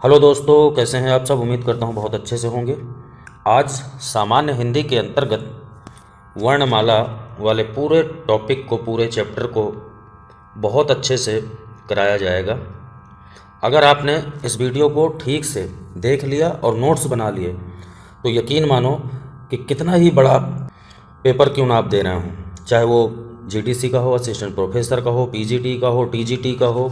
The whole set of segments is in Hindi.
हेलो दोस्तों, कैसे हैं आप सब। उम्मीद करता हूं बहुत अच्छे से होंगे। आज सामान्य हिंदी के अंतर्गत वर्णमाला वाले पूरे टॉपिक को, पूरे चैप्टर को बहुत अच्छे से कराया जाएगा। अगर आपने इस वीडियो को ठीक से देख लिया और नोट्स बना लिए तो यकीन मानो कि कितना ही बड़ा पेपर क्यों ना आप दे रहे हों, चाहे वो जीडीसी का हो, असिस्टेंट प्रोफेसर का हो, पीजीटी का हो, टीजीटी का हो,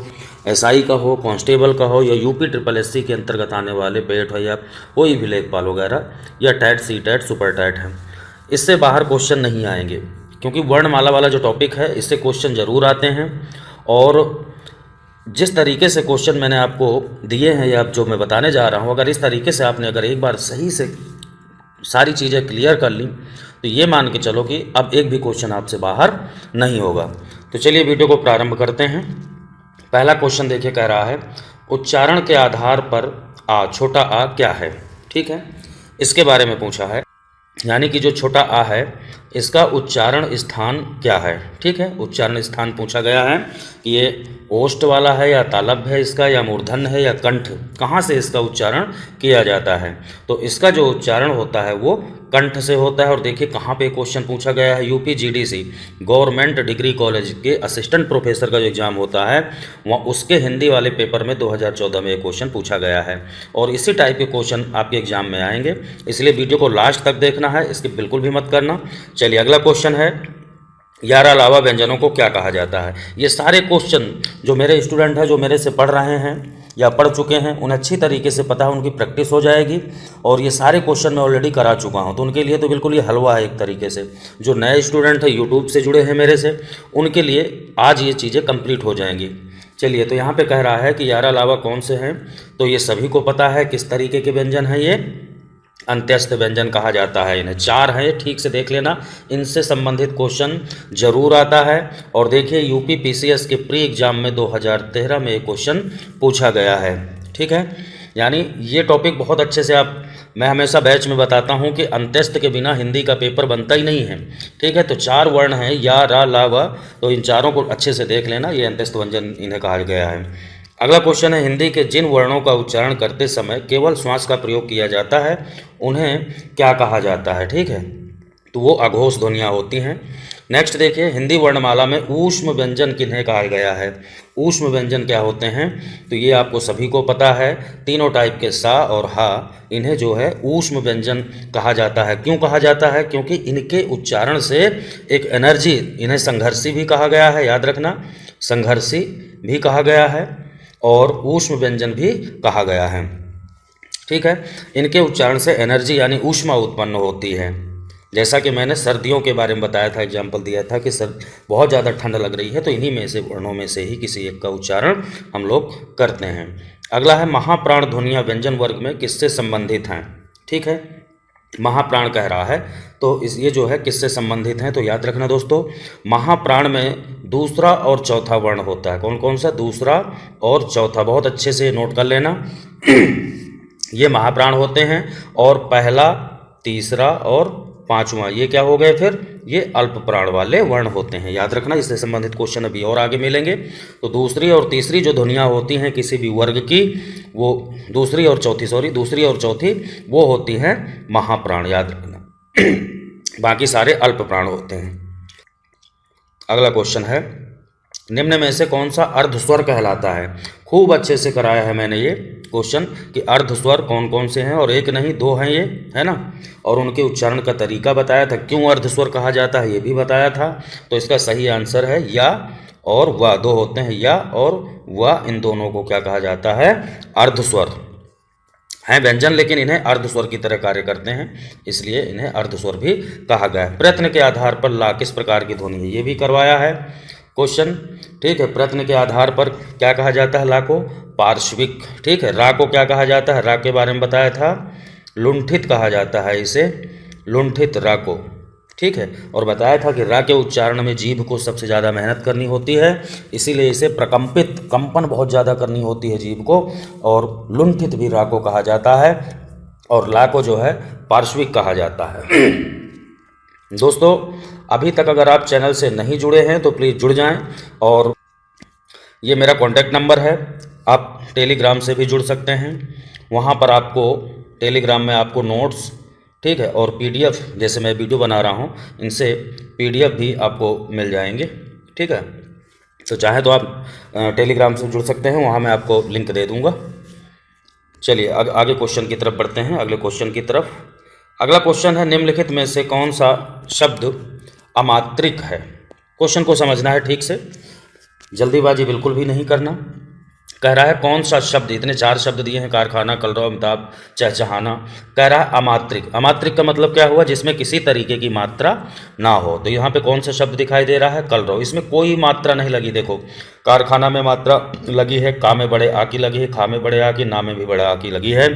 एसआई का हो, कांस्टेबल का हो, या यूपी ट्रिपल एससी के अंतर्गत आने वाले बेट हो, या कोई भी लेखपाल वगैरह, या टैट, सी टैट, सुपर टैट है, इससे बाहर क्वेश्चन नहीं आएंगे। क्योंकि वर्णमाला वाला जो टॉपिक है इससे क्वेश्चन ज़रूर आते हैं। और जिस तरीके से क्वेश्चन मैंने आपको दिए हैं या जो मैं बताने जा रहा हूँ, अगर इस तरीके से आपने अगर एक बार सही से सारी चीज़ें क्लियर कर ली तो ये मान के चलो कि अब एक भी क्वेश्चन आपसे बाहर नहीं होगा। तो चलिए वीडियो को प्रारंभ करते हैं। पहला क्वेश्चन देखिए, कह रहा है उच्चारण के आधार पर छोटा आ क्या है। ठीक है, इसके बारे में पूछा है, यानी कि जो छोटा आ है इसका उच्चारण स्थान क्या है। ठीक है, उच्चारण स्थान पूछा गया है कि ये ओष्ठ वाला है या तालव्य है इसका, या मूर्धन्य है या कंठ, कहाँ से इसका उच्चारण किया जाता है। तो इसका जो उच्चारण होता है वो कंठ से होता है। और देखिए कहाँ पे क्वेश्चन पूछा गया है, UP GDC government degree college के असिस्टेंट प्रोफेसर का जो एग्ज़ाम होता है वहाँ उसके हिंदी वाले पेपर में 2014 में एक क्वेश्चन पूछा गया है। और इसी टाइप के क्वेश्चन आपके एग्जाम में आएंगे, इसलिए वीडियो को लास्ट तक देखना है, इसके बिल्कुल भी मत करना। चलिए अगला क्वेश्चन है, यारा लावा व्यंजनों को क्या कहा जाता है। ये सारे क्वेश्चन जो मेरे स्टूडेंट हैं, जो मेरे से पढ़ रहे हैं या पढ़ चुके हैं, उन्हें अच्छी तरीके से पता है, उनकी प्रैक्टिस हो जाएगी। और ये सारे क्वेश्चन मैं ऑलरेडी करा चुका हूँ, तो उनके लिए तो बिल्कुल ये हलवा है एक तरीके से। जो नए स्टूडेंट हैं यूट्यूब से जुड़े हैं मेरे से, उनके लिए आज ये चीज़ें कंप्लीट हो जाएंगी। चलिए, तो यहाँ पे कह रहा है कि यारा लावा कौन से हैं, तो ये सभी को पता है किस तरीके के व्यंजन हैं। ये अंत्यस्थ व्यंजन कहा जाता है। इन्हें चार हैं, ठीक से देख लेना, इनसे संबंधित क्वेश्चन जरूर आता है। और देखिए यूपी पीसीएस के प्री एग्जाम में 2013 में एक क्वेश्चन पूछा गया है। ठीक है, यानी ये टॉपिक बहुत अच्छे से मैं हमेशा बैच में बताता हूँ कि अंत्यस्थ के बिना हिंदी का पेपर बनता ही नहीं है। ठीक है, तो चार वर्ण हैं, या, रा, ला, व, तो इन चारों को अच्छे से देख लेना, ये अंत्यस्थ व्यंजन इन्हें कहा गया है। अगला क्वेश्चन है, हिंदी के जिन वर्णों का उच्चारण करते समय केवल श्वास का प्रयोग किया जाता है उन्हें क्या कहा जाता है। ठीक है, तो वो अघोष ध्वनियाँ होती हैं। नेक्स्ट देखिए, हिंदी वर्णमाला में ऊष्म व्यंजन किन्हें कहा गया है। ऊष्म व्यंजन क्या होते हैं, तो ये आपको सभी को पता है, तीनों टाइप के सा और हा, इन्हें जो है ऊष्म व्यंजन कहा जाता है। क्यों कहा जाता है, क्योंकि इनके उच्चारण से एक एनर्जी, इन्हें संघर्षी भी कहा गया है, याद रखना, संघर्षी भी कहा गया है और ऊष्म व्यंजन भी कहा गया है। ठीक है, इनके उच्चारण से एनर्जी यानी ऊष्मा उत्पन्न होती है। जैसा कि मैंने सर्दियों के बारे में बताया था, एग्जाम्पल दिया था कि बहुत ज़्यादा ठंड लग रही है, तो इन्हीं में से वर्णों में से ही किसी एक का उच्चारण हम लोग करते हैं। अगला है, महाप्राण ध्वनियाँ व्यंजन वर्ग में किससे संबंधित हैं। ठीक है, महाप्राण कह रहा है तो ये जो है किससे संबंधित हैं, तो याद रखना दोस्तों, महाप्राण में दूसरा और चौथा वर्ण होता है। कौन कौन सा, दूसरा और चौथा, बहुत अच्छे से नोट कर लेना। ये महाप्राण होते हैं। और पहला, तीसरा और पांचवा, ये क्या हो गए फिर, ये अल्प प्राण वाले वर्ण होते हैं। याद रखना, इससे संबंधित क्वेश्चन अभी और आगे मिलेंगे। तो दूसरी और तीसरी जो ध्वनियाँ होती हैं किसी भी वर्ग की, वो दूसरी और चौथी वो होती हैं महाप्राण, याद रखना। बाकी सारे अल्प प्राण होते हैं। अगला क्वेश्चन है, निम्न में से कौन सा अर्धस्वर कहलाता है। खूब अच्छे से कराया है मैंने ये क्वेश्चन कि अर्धस्वर कौन कौन से हैं, और एक नहीं दो हैं, ये है ना, और उनके उच्चारण का तरीका बताया था, क्यों अर्धस्वर कहा जाता है ये भी बताया था। तो इसका सही आंसर है या और व, दो होते हैं, या और व, इन दोनों को क्या कहा जाता है, अर्धस्वर हैं व्यंजन, लेकिन इन्हें अर्धस्वर की तरह कार्य करते हैं, इसलिए इन्हें अर्धस्वर भी कहा गया है। प्रयत्न के आधार पर ला किस प्रकार की ध्वनि है, ये भी करवाया है क्वेश्चन। ठीक है, प्रयत्न के आधार पर क्या कहा जाता है, ला को पार्श्विक। ठीक है, रा को क्या कहा जाता है, रा के बारे में बताया था, लुंठित कहा जाता है इसे, लुंठित रा को। ठीक है, और बताया था कि रा के उच्चारण में जीभ को सबसे ज़्यादा मेहनत करनी होती है, इसीलिए इसे प्रकंपित, कंपन बहुत ज़्यादा करनी होती है जीभ को, और लुंठित भी रा को कहा जाता है, और ला को जो है पार्श्विक कहा जाता है। दोस्तों, अभी तक अगर आप चैनल से नहीं जुड़े हैं तो प्लीज़ जुड़ जाएं, और ये मेरा कॉन्टैक्ट नंबर है, आप टेलीग्राम से भी जुड़ सकते हैं। वहाँ पर आपको टेलीग्राम में आपको नोट्स, ठीक है, और पीडीएफ, जैसे मैं वीडियो बना रहा हूँ, इनसे पीडीएफ भी आपको मिल जाएंगे, ठीक है। तो चाहे तो आप टेलीग्राम से जुड़ सकते हैं, वहाँ मैं आपको लिंक दे दूँगा। चलिए आगे क्वेश्चन की तरफ बढ़ते हैं, अगले क्वेश्चन की तरफ। अगला क्वेश्चन है, निम्नलिखित में से कौन सा शब्द अमात्रिक है। क्वेश्चन को समझना है ठीक से, जल्दीबाजी बिल्कुल भी नहीं करना। कह रहा है कौन सा शब्द, इतने 4 शब्द दिए हैं, कारखाना, कलरव, अमिताभ, चहचहाना। कह रहा है अमात्रिक। अमात्रिक का मतलब क्या हुआ, जिसमें किसी तरीके की मात्रा ना हो। तो यहाँ पे कौन सा शब्द दिखाई दे रहा है, कलरव। इसमें कोई मात्रा नहीं लगी। देखो, कारखाना में मात्रा लगी है, का में बड़े आ की लगी है, खा में बड़े आ की, ना में भी बड़े आ की लगी है।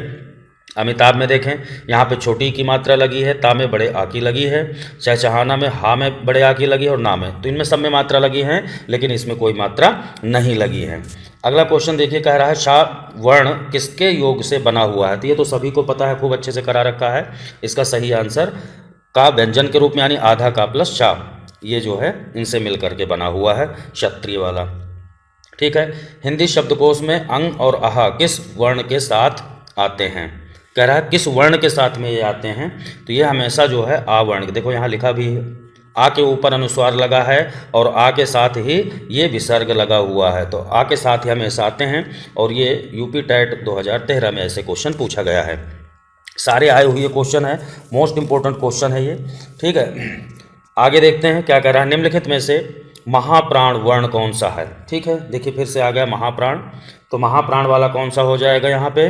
अमिताभ में देखें, यहाँ पे छोटी की मात्रा लगी है, ता में बड़े आ की लगी है। चहचहाना में हा में बड़े आ की लगी है और ना में, तो इनमें सब में मात्रा लगी है, लेकिन इसमें कोई मात्रा नहीं लगी है। अगला क्वेश्चन देखिए, कह रहा है शा वर्ण किसके योग से बना हुआ है। तो ये तो सभी को पता है, खूब अच्छे से करा रखा है। इसका सही आंसर का व्यंजन के रूप में, यानी आधा का प्लस शा, ये जो है इनसे मिल करके बना हुआ है, क्षत्रिय वाला, ठीक है। हिंदी शब्दकोश में अंग और आहा किस वर्ण के साथ आते हैं। कह रहा है किस वर्ण के साथ में ये आते हैं। तो ये हमेशा जो है आ वर्ण, देखो यहाँ लिखा भी है, आ के ऊपर अनुस्वार लगा है और आ के साथ ही ये विसर्ग लगा हुआ है, तो आ के साथ ही हमेशा आते हैं। और ये यूपी टेट 2013 में ऐसे क्वेश्चन पूछा गया है। सारे आए हुए क्वेश्चन है, मोस्ट इंपॉर्टेंट क्वेश्चन है ये, ठीक है। आगे देखते हैं क्या कह रहा है, निम्नलिखित में से महाप्राण वर्ण कौन सा है। ठीक है, देखिए फिर से आ गया महाप्राण। तो महाप्राण वाला कौन सा हो जाएगा। यहाँ पे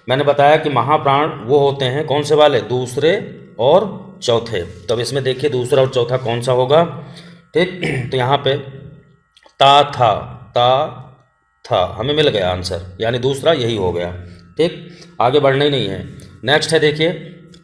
मैंने बताया कि महाप्राण वो होते हैं कौन से वाले, दूसरे और चौथे। तब इसमें देखिए दूसरा और चौथा कौन सा होगा, ठीक। तो यहाँ पे ता था हमें मिल गया आंसर, यानी दूसरा यही हो गया, ठीक। आगे बढ़ना ही नहीं है। नेक्स्ट है, देखिए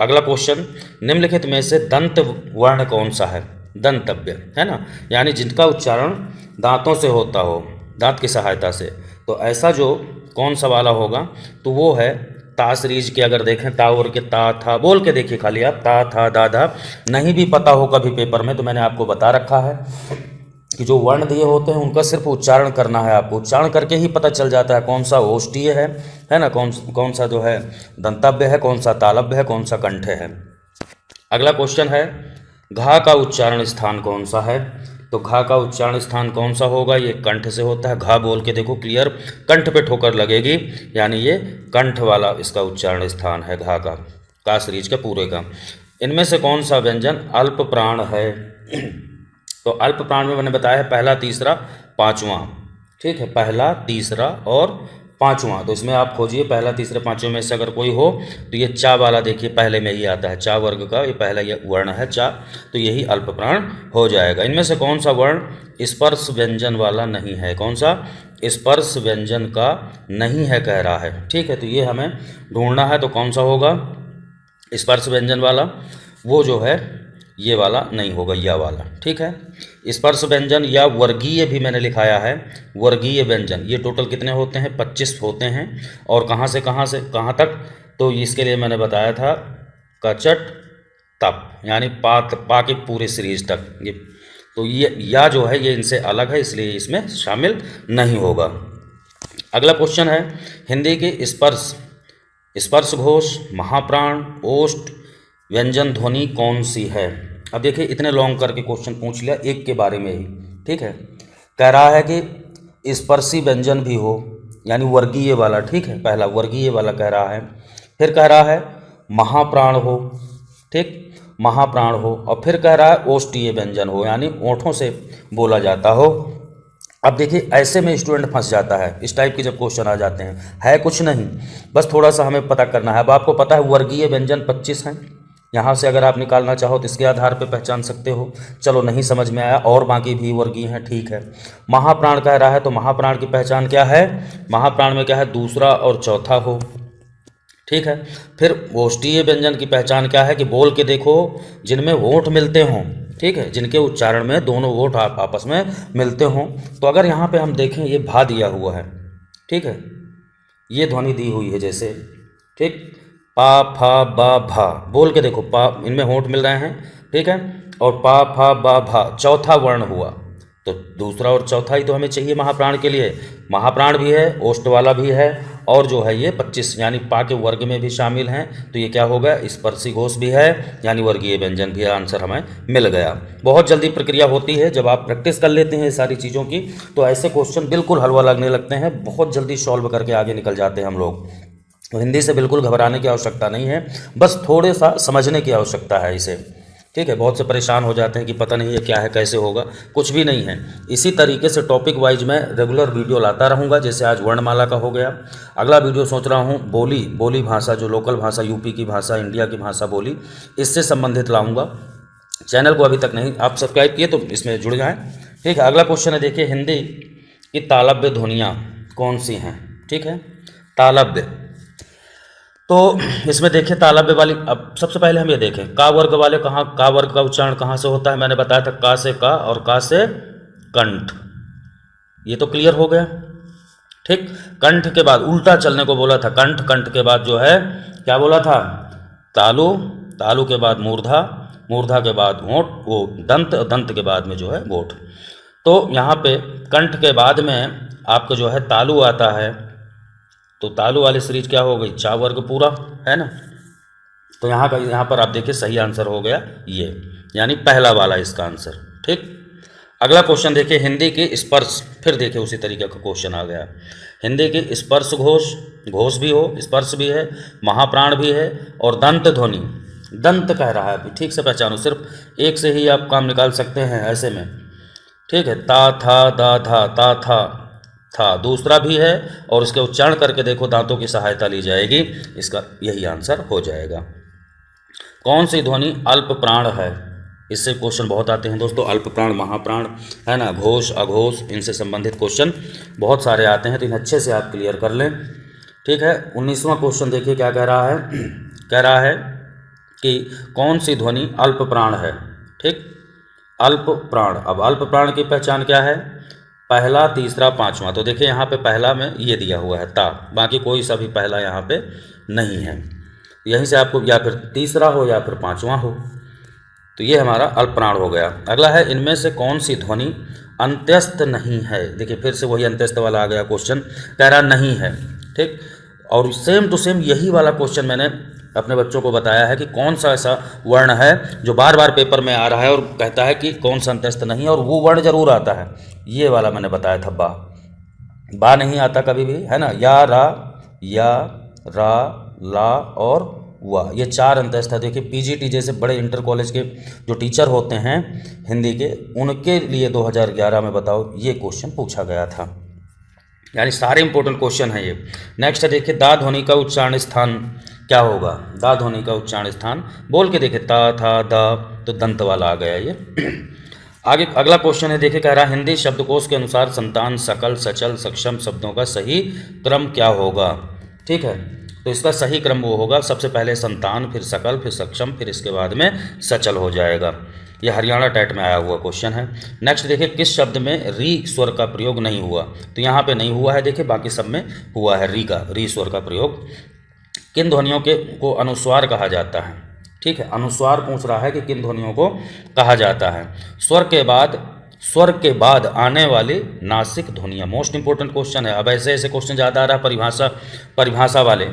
अगला क्वेश्चन, निम्नलिखित में से दंत वर्ण कौन सा है। दंतव्य है ना, यानी जिनका उच्चारण दांतों से होता हो, दांत की सहायता से। तो ऐसा जो कौन सा वाला होगा, तो वो है ता सीरीज के। अगर देखें ता और के ता था बोल के देखिए, खाली आप ता था दादा नहीं भी पता हो कभी पेपर में, तो मैंने आपको बता रखा है कि जो वर्ण दिए होते हैं उनका सिर्फ उच्चारण करना है आपको। उच्चारण करके ही पता चल जाता है कौन सा ओष्ठीय है ना, कौन सा जो है दंतव्य है, कौन सा तालव्य है, कौन सा कंठ है। अगला क्वेश्चन है, घा का उच्चारण स्थान कौन सा है। तो घा का उच्चारण स्थान कौन सा होगा, ये कंठ से होता है। घा बोल के देखो क्लियर, कंठ पे ठोकर लगेगी, यानी ये कंठ वाला इसका उच्चारण स्थान है घा का सीरीज का पूरे का। इनमें से कौन सा व्यंजन अल्प प्राण है। तो अल्प प्राण में मैंने बताया है पहला, तीसरा, पांचवा, ठीक है, पहला, तीसरा और पांचवा। तो इसमें आप खोजिए पहला, तीसरा, पांचवें में से अगर कोई हो, तो ये चा वाला देखिए पहले में ही आता है, चा वर्ग का ये पहला ये वर्ण है चा, तो यही अल्प प्राण हो जाएगा। इनमें से कौन सा वर्ण स्पर्श व्यंजन वाला नहीं है, कौन सा स्पर्श व्यंजन का नहीं है कह रहा है, ठीक है। तो ये हमें ढूंढना है, तो कौन सा होगा स्पर्श व्यंजन वाला, वो जो है ये वाला नहीं होगा, या वाला, ठीक है। स्पर्श व्यंजन या वर्गीय भी मैंने लिखाया है, वर्गीय व्यंजन ये टोटल कितने होते हैं, 25 होते हैं। और कहाँ से कहाँ तक, तो इसके लिए मैंने बताया था कचट तप, यानी पा के पूरे सीरीज तक ये। तो ये या जो है ये इनसे अलग है, इसलिए इसमें शामिल नहीं होगा। अगला क्वेश्चन है, हिंदी की स्पर्श घोष, महाप्राण, ओष्ठ, व्यंजन ध्वनि कौन सी है। अब देखिए इतने लॉन्ग करके क्वेश्चन पूछ लिया एक के बारे में ही, ठीक है। कह रहा है कि स्पर्शी व्यंजन भी हो, यानी वर्गीय वाला, ठीक है, पहला वर्गीय वाला कह रहा है। फिर कह रहा है महाप्राण हो, ठीक, महाप्राण हो। और फिर कह रहा है ओष्ठीय व्यंजन हो, यानी ओंठों से बोला जाता हो। अब देखिए ऐसे में स्टूडेंट फंस जाता है, इस टाइप के जब क्वेश्चन आ जाते हैं, है कुछ नहीं, बस थोड़ा सा हमें पता करना है। अब आपको पता है वर्गीय व्यंजन 25 हैं, यहाँ से अगर आप निकालना चाहो तो इसके आधार पे पहचान सकते हो। चलो नहीं समझ में आया, और बाकी भी वर्गीय हैं, ठीक है। महाप्राण कह रहा है, तो महाप्राण की पहचान क्या है, महाप्राण में क्या है, दूसरा और चौथा हो, ठीक है। फिर ओष्ठीय व्यंजन की पहचान क्या है, कि बोल के देखो जिनमें होंठ मिलते हों, ठीक है, जिनके उच्चारण में दोनों होंठ आपस में मिलते हों। तो अगर यहाँ पे हम देखें ये भा दिया हुआ है, ठीक है, ये ध्वनि दी हुई है जैसे, ठीक, पा फा बा भा, बोल के देखो पा, इनमें होंठ मिल रहे हैं, ठीक है, और पा फा बा भा चौथा वर्ण हुआ, तो दूसरा और चौथा ही तो हमें चाहिए महाप्राण के लिए। महाप्राण भी है, ओष्ठ वाला भी है, और जो है ये 25 यानी पा के वर्ग में भी शामिल हैं, तो ये क्या होगा, स्पर्शी घोष भी है यानी वर्गीय व्यंजन भी है। आंसर हमें मिल गया। बहुत जल्दी प्रक्रिया होती है जब आप प्रैक्टिस कर लेते हैं सारी चीज़ों की, तो ऐसे क्वेश्चन बिल्कुल हलवा लगने लगते हैं, बहुत जल्दी सॉल्व करके आगे निकल जाते हैं हम लोग। तो हिंदी से बिल्कुल घबराने की आवश्यकता नहीं है, बस थोड़े सा समझने की आवश्यकता है इसे, ठीक है। बहुत से परेशान हो जाते हैं कि पता नहीं ये क्या है, कैसे होगा, कुछ भी नहीं है। इसी तरीके से टॉपिक वाइज मैं रेगुलर वीडियो लाता रहूँगा। जैसे आज वर्णमाला का हो गया, अगला वीडियो सोच रहा हूँ बोली भाषा, जो लोकल भाषा, यूपी की भाषा, इंडिया की भाषा बोली, इससे संबंधित लाऊंगा। चैनल को अभी तक नहीं आप सब्सक्राइब किए तो इसमें जुड़ जाएँ, ठीक है। अगला क्वेश्चन है, देखिए हिंदी की तालव्य ध्वनियाँ कौन सी हैं, ठीक है। तालव्य, तो इसमें देखिए तालव्य वाली, अब सबसे पहले हम ये देखें का वर्ग वाले, कहाँ का वर्ग का उच्चारण कहाँ से होता है। मैंने बताया था का से का और का से कंठ, ये तो क्लियर हो गया, ठीक। कंठ के बाद उल्टा चलने को बोला था, कंठ के बाद जो है क्या बोला था, तालु के बाद मूर्धा के बाद होंठ, वो दंत के बाद में जो है गोठ। तो यहाँ पे कंठ के बाद में आपका जो है तालु आता है, तो तालु वाली सीरीज क्या हो गई, चा वर्ग पूरा, है ना। तो यहाँ पर आप देखिए सही आंसर हो गया ये, यानी पहला वाला इसका आंसर, ठीक। अगला क्वेश्चन देखिए हिंदी की स्पर्श, फिर देखिए उसी तरीके का क्वेश्चन आ गया। हिंदी की स्पर्श घोष भी हो, स्पर्श भी है, महाप्राण भी है और दंत ध्वनि, दंत कह रहा है, अभी ठीक से पहचानो, सिर्फ एक से ही आप काम निकाल सकते हैं ऐसे में, ठीक है। ता था दा था ता था दूसरा भी है, और उसके उच्चारण करके देखो, दांतों की सहायता ली जाएगी, इसका यही आंसर हो जाएगा। कौन सी ध्वनि अल्प प्राण है, इससे क्वेश्चन बहुत आते हैं दोस्तों, अल्प प्राण, महाप्राण, है ना, घोष अघोष, इनसे संबंधित क्वेश्चन बहुत सारे आते हैं, तो इन्हें अच्छे से आप क्लियर कर लें, ठीक है। 19वां क्वेश्चन देखिए क्या कह रहा है, कह रहा है कि कौन सी ध्वनि अल्प प्राण है, ठीक। अल्प प्राण, अब अल्प प्राण की पहचान क्या है, पहला, तीसरा, पांचवा। तो देखिए यहाँ पे पहला में ये दिया हुआ है ता, बाकी कोई सा भी पहला यहाँ पे नहीं है, यहीं से आपको या फिर तीसरा हो या फिर पांचवा हो, तो ये हमारा अल्प प्राण हो गया। अगला है इनमें से कौन सी ध्वनि अंत्यस्थ नहीं है। देखिए फिर से वही अंत्यस्थ वाला आ गया क्वेश्चन, कह रहा नहीं है, ठीक। और सेम टू सेम यही वाला क्वेश्चन मैंने अपने बच्चों को बताया है कि कौन सा ऐसा वर्ण है जो बार बार पेपर में आ रहा है और कहता है कि कौन सा अंत्यस्थ नहीं है, और वो वर्ण जरूर आता है, ये वाला मैंने बताया था, बा नहीं आता कभी भी, है ना। या, रा, ला और वाह, ये 4 अंत्यस्थ है। देखिए पीजीटी जैसे बड़े इंटर कॉलेज के जो टीचर होते हैं हिंदी के, उनके लिए 2011 में बताओ ये क्वेश्चन पूछा गया था, यानी सारे इंपॉर्टेंट क्वेश्चन है ये। नेक्स्ट है देखिए दा ध्वनि का उच्चारण स्थान क्या होगा, दा ध्वनि का उच्चारण स्थान बोल के देखिए, ता था दा, तो दंत वाला आ गया ये। आगे अगला क्वेश्चन है देखिए, कह रहा हिंदी शब्दकोश के अनुसार संतान, सकल, सचल, सक्षम शब्दों का सही क्रम क्या होगा, ठीक है। तो इसका सही क्रम वो होगा, सबसे पहले संतान, फिर सकल, फिर सक्षम, फिर इसके बाद में सचल हो जाएगा। ये हरियाणा टेट में आया हुआ क्वेश्चन है। नेक्स्ट देखिए किस शब्द में री स्वर का प्रयोग नहीं हुआ, तो यहाँ पे नहीं हुआ है, देखिए बाकी सब में हुआ है री स्वर का प्रयोग। किन ध्वनियों को अनुस्वार कहा जाता है, ठीक है, अनुस्वार पूछ रहा है कि किन ध्वनियों को कहा जाता है। स्वर के बाद आने वाली नासिक ध्वनियाँ, मोस्ट इंपोर्टेंट क्वेश्चन है। अब ऐसे क्वेश्चन ज़्यादा आ रहा है, परिभाषा वाले,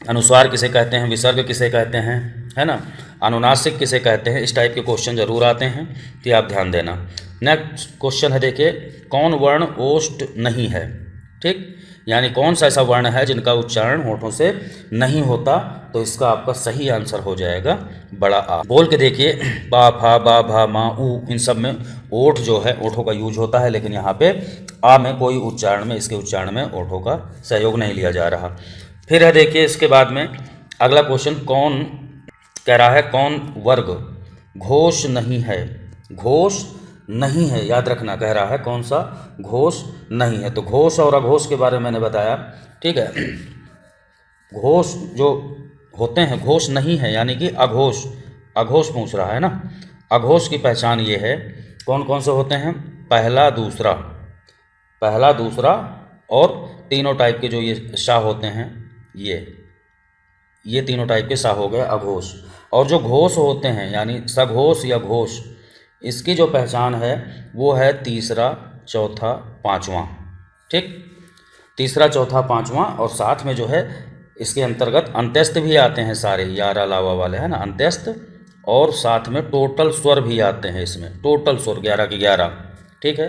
अनुस्वार किसे कहते हैं, विसर्ग किसे कहते हैं, है ना, अनुनासिक किसे कहते हैं, इस टाइप के क्वेश्चन जरूर आते हैं, तो आप ध्यान देना। नेक्स्ट क्वेश्चन है देखिए, कौन वर्ण ओष्ठ नहीं है, ठीक, यानी कौन सा ऐसा वर्ण है जिनका उच्चारण होठों से नहीं होता, तो इसका आपका सही आंसर हो जाएगा बड़ा आ। बोल के देखिए, बा, फा, बा, भा, मा, ऊ, इन सब में ओठ जो है, ओठों का यूज होता है, लेकिन यहाँ पे आ में कोई उच्चारण में, इसके उच्चारण में ओठों का सहयोग नहीं लिया जा रहा। फिर है देखिए इसके बाद में अगला क्वेश्चन, कौन कह रहा है कौन वर्ग घोष नहीं है, घोष नहीं है, याद रखना, कह रहा है कौन सा घोष नहीं है। तो घोष और अघोष के बारे में मैंने बताया, ठीक है। घोष जो होते हैं, घोष नहीं है यानी कि अघोष, अघोष पूछ रहा है ना। अघोष की पहचान ये है, कौन कौन से होते हैं, पहला दूसरा और तीनों टाइप के जो ये शाह होते हैं, ये तीनों टाइप के शाह हो गए अघोष। और जो घोष होते हैं यानी सघोष या घोष, इसकी जो पहचान है वो है तीसरा, चौथा, पांचवा, ठीक। तीसरा, चौथा, पाँचवा, और साथ में जो है इसके अंतर्गत अंत्यस्त भी आते हैं सारे, 11 अलावा वाले है ना, अंत्यस्त, और साथ में टोटल स्वर भी आते हैं इसमें, टोटल स्वर 11 के 11। ठीक है,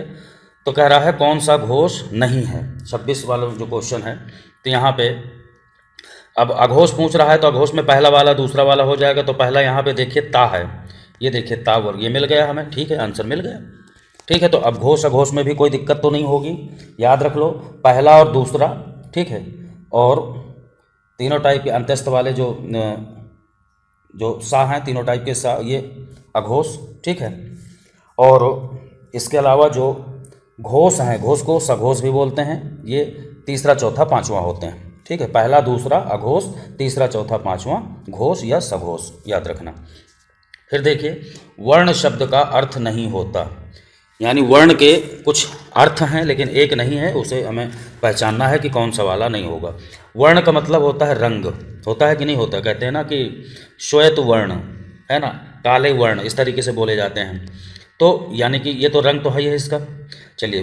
तो कह रहा है कौन सा घोष नहीं है, 26 वाला जो क्वेश्चन है। तो यहाँ पे अब अघोष पूछ रहा है, तो अघोष में पहला वाला दूसरा वाला हो जाएगा। तो पहला यहाँ पे देखिए ता है, ये देखिए ता वर्ग, ये मिल गया हमें। ठीक है, आंसर मिल गया। ठीक है, तो अब घोष अघोष में भी कोई दिक्कत तो नहीं होगी, याद रख लो, पहला और दूसरा। ठीक है, और तीनों टाइप के अंत्यस्त वाले जो सा हैं, तीनों टाइप के सा, ये अघोष। ठीक है, और इसके अलावा जो घोष हैं, घोष को सघोष भी बोलते हैं, ये तीसरा, चौथा, पाँचवा होते हैं। ठीक है, पहला दूसरा अघोष, तीसरा, चौथा, पाँचवा घोष या सघोष, याद रखना। फिर देखिए, वर्ण शब्द का अर्थ नहीं होता, यानी वर्ण के कुछ अर्थ हैं लेकिन एक नहीं है, उसे हमें पहचानना है कि कौन सा वाला नहीं होगा। वर्ण का मतलब होता है रंग, होता है कि नहीं होता, कहते हैं ना कि श्वेत वर्ण है ना, काले वर्ण, इस तरीके से बोले जाते हैं। तो यानी कि ये तो रंग तो है ही है इसका। चलिए,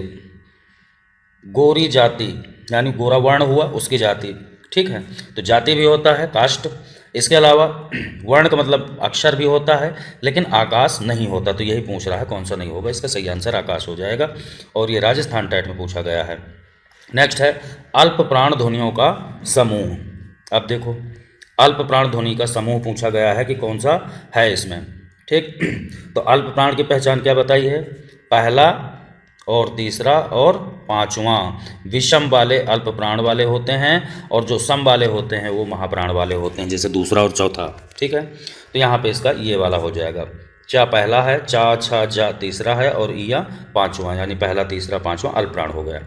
गोरी जाति यानी गोरा वर्ण हुआ, उसकी जाति। ठीक है, तो जाति भी होता है, कास्ट। इसके अलावा वर्ण का मतलब अक्षर भी होता है, लेकिन आकाश नहीं होता। तो यही पूछ रहा है कौन सा नहीं होगा, इसका सही आंसर आकाश हो जाएगा, और ये राजस्थान टाइप में पूछा गया है। नेक्स्ट है अल्प प्राण ध्वनियों का समूह। अब देखो, अल्प प्राण ध्वनि का समूह पूछा गया है कि कौन सा है इसमें। ठीक, तो अल्प प्राण की पहचान क्या बताई है, पहला और तीसरा और पाँचवा। विषम वाले अल्प प्राण वाले होते हैं, और जो सम वाले होते हैं वो महाप्राण वाले होते हैं, जैसे दूसरा और चौथा। ठीक है, तो यहाँ पे इसका ये वाला हो जाएगा, चा पहला है, चा छा जा तीसरा है, और ईया पाँचवा, यानी पहला, तीसरा, पाँचवा अल्प प्राण हो गया।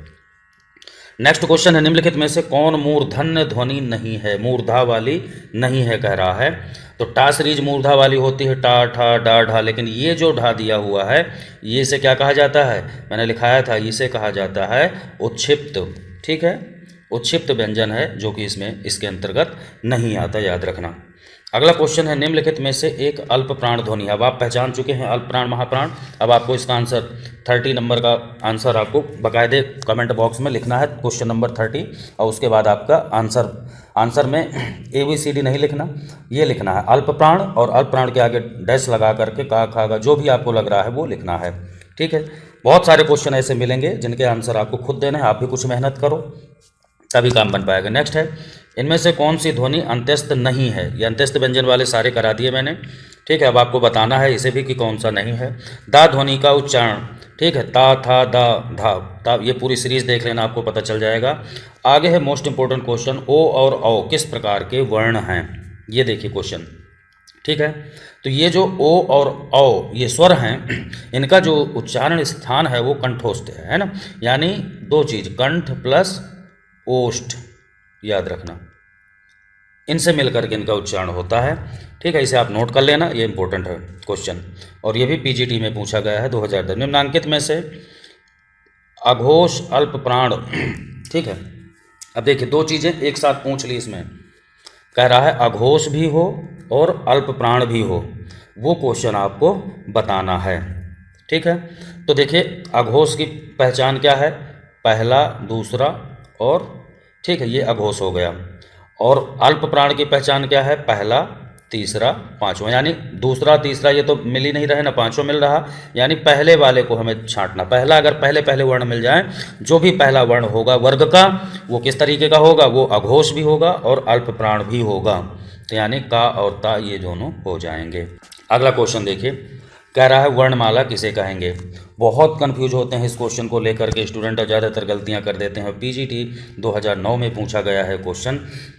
नेक्स्ट क्वेश्चन है, निम्नलिखित में से कौन मूर्धन्य ध्वनि नहीं है, मूर्धा वाली नहीं है कह रहा है। तो टा सीरीज मूर्धा वाली होती है, टा ठा डा ढा, लेकिन ये जो ढा दिया हुआ है, ये इसे क्या कहा जाता है, मैंने लिखाया था, इसे कहा जाता है उच्छिप्त। ठीक है, उच्छिप्त व्यंजन है, जो कि इसमें इसके अंतर्गत नहीं आता, याद रखना। अगला क्वेश्चन है, निम्नलिखित में से एक अल्प प्राण ध्वनि। अब आप पहचान चुके हैं अल्प प्राण महाप्राण। अब आपको इसका आंसर 30 नंबर का आंसर आपको बाकायदे कमेंट बॉक्स में लिखना है, क्वेश्चन नंबर 30, और उसके बाद आपका आंसर में ABCD नहीं लिखना, ये लिखना है अल्प प्राण, और अल्प प्राण के आगे डैश लगा करके का खागा, जो भी आपको लग रहा है वो लिखना है। ठीक है, बहुत सारे क्वेश्चन ऐसे मिलेंगे जिनके आंसर आपको खुद देने हैं, आप भी कुछ मेहनत करो तभी काम बन पाएगा। नेक्स्ट है, इनमें से कौन सी ध्वनि अंत्यस्त नहीं है। ये अंत्यस्त व्यंजन वाले सारे करा दिए मैंने। ठीक है, अब आपको बताना है इसे भी कि कौन सा नहीं है। दा ध्वनि का उच्चारण। ठीक है, ता था दा धा ता, ये पूरी सीरीज देख लेना, आपको पता चल जाएगा। आगे है मोस्ट इंपॉर्टेंट क्वेश्चन, ओ और औ किस प्रकार के वर्ण हैं, ये देखिए क्वेश्चन। ठीक है, तो ये जो ओ और औ ये स्वर हैं, इनका जो उच्चारण स्थान है वो कंठोष्ठ है ना, यानी दो चीज, कंठ प्लस ओष्ठ, याद रखना, इनसे मिलकर के इनका उच्चारण होता है। ठीक है, इसे आप नोट कर लेना, ये इंपॉर्टेंट है क्वेश्चन, और ये भी PGT में पूछा गया है 2010। निम्नांकित में से अघोष अल्प प्राण। ठीक है, अब देखिए दो चीज़ें एक साथ पूछ ली इसमें, कह रहा है अघोष भी हो और अल्प प्राण भी हो, वो क्वेश्चन आपको बताना है। ठीक है, तो देखिए अघोष की पहचान क्या है, पहला, दूसरा और, ठीक है, ये अघोष हो गया। और अल्प प्राण की पहचान क्या है, पहला, तीसरा, पांचवा, यानी दूसरा तीसरा ये तो मिल ही नहीं रहे ना, पांचवा मिल रहा, यानी पहले वाले को हमें छांटना। पहला अगर पहले पहले वर्ण मिल जाए, जो भी पहला वर्ण होगा वर्ग का, वो किस तरीके का होगा, वो अघोष भी होगा और अल्प प्राण भी होगा, तो यानी का और ता ये दोनों हो जाएंगे। अगला क्वेश्चन देखिए, कह रहा है वर्णमाला किसे कहेंगे। बहुत कंफ्यूज होते हैं इस क्वेश्चन को लेकर के स्टूडेंट, और ज़्यादातर गलतियां कर देते हैं। PGT 2009 में पूछा गया है क्वेश्चन,